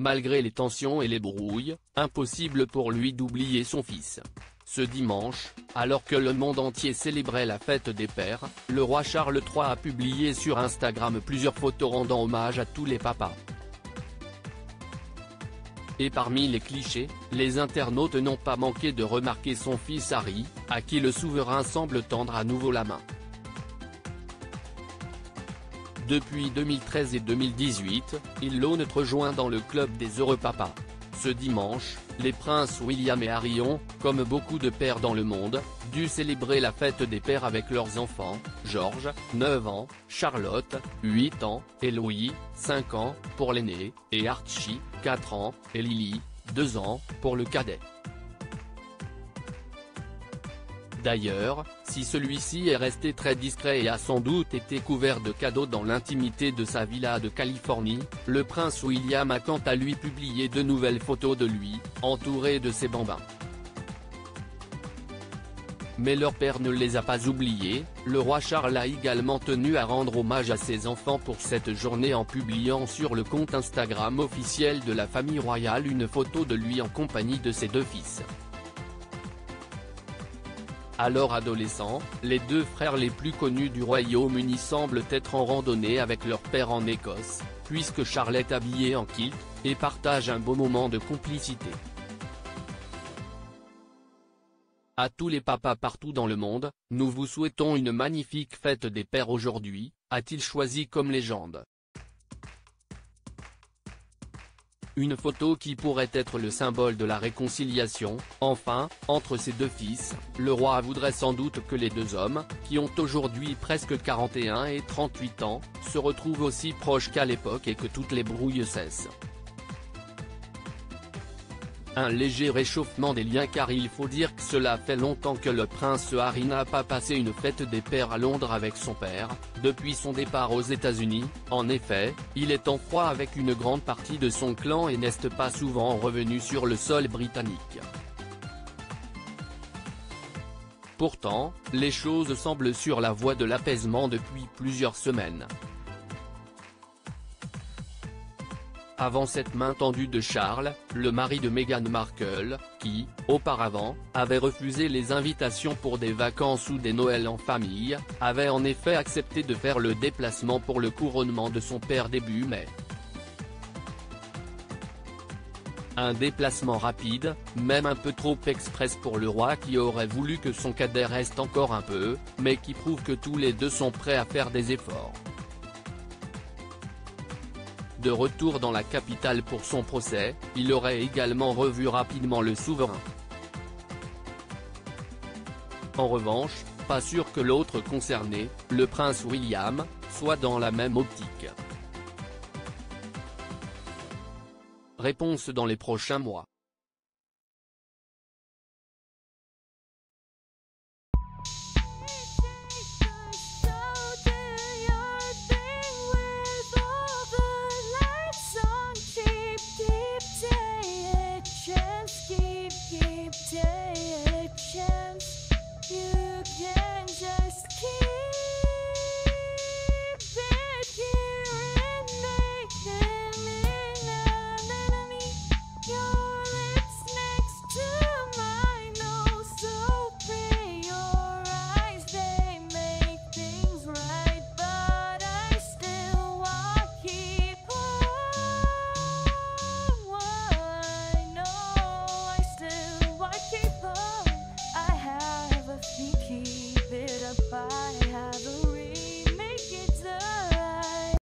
malgré les tensions et les brouilles, impossible pour lui d'oublier son fils. Ce dimanche, alors que le monde entier célébrait la fête des pères, le roi Charles III a publié sur Instagram plusieurs photos rendant hommage à tous les papas. Et parmi les clichés, les internautes n'ont pas manqué de remarquer son fils Harry, à qui le souverain semble tendre à nouveau la main. Depuis 2013 et 2018, il l'ont rejoint dans le club des heureux papas. Ce dimanche, les princes William et Harry ont, comme beaucoup de pères dans le monde, dû célébrer la fête des pères avec leurs enfants, George, 9 ans, Charlotte, 8 ans, et Louis, 5 ans, pour l'aîné, et Archie, 4 ans, et Lily, 2 ans, pour le cadet. D'ailleurs, si celui-ci est resté très discret et a sans doute été couvert de cadeaux dans l'intimité de sa villa de Californie, le prince William a quant à lui publié de nouvelles photos de lui, entouré de ses bambins. Mais leur père ne les a pas oubliés, le roi Charles a également tenu à rendre hommage à ses enfants pour cette journée en publiant sur le compte Instagram officiel de la famille royale une photo de lui en compagnie de ses 2 fils. Alors adolescents, les 2 frères les plus connus du Royaume-Uni semblent être en randonnée avec leur père en Écosse, puisque Charles est habillé en kilt, et partage un beau moment de complicité. À tous les papas partout dans le monde, nous vous souhaitons une magnifique fête des pères aujourd'hui, a-t-il choisi comme légende. Une photo qui pourrait être le symbole de la réconciliation, enfin, entre ses 2 fils. Le roi voudrait sans doute que les 2 hommes, qui ont aujourd'hui presque 41 et 38 ans, se retrouvent aussi proches qu'à l'époque et que toutes les brouilles cessent. Un léger réchauffement des liens car il faut dire que cela fait longtemps que le prince Harry n'a pas passé une fête des pères à Londres avec son père, depuis son départ aux États-Unis. En effet, il est en froid avec une grande partie de son clan et n'est pas souvent revenu sur le sol britannique. Pourtant, les choses semblent sur la voie de l'apaisement depuis plusieurs semaines. Avant cette main tendue de Charles, le mari de Meghan Markle, qui, auparavant, avait refusé les invitations pour des vacances ou des Noëls en famille, avait en effet accepté de faire le déplacement pour le couronnement de son père début mai. Un déplacement rapide, même un peu trop express pour le roi qui aurait voulu que son cadet reste encore un peu, mais qui prouve que tous les 2 sont prêts à faire des efforts. De retour dans la capitale pour son procès, il aurait également revu rapidement le souverain. En revanche, pas sûr que l'autre concerné, le prince William, soit dans la même optique. Réponse dans les prochains mois.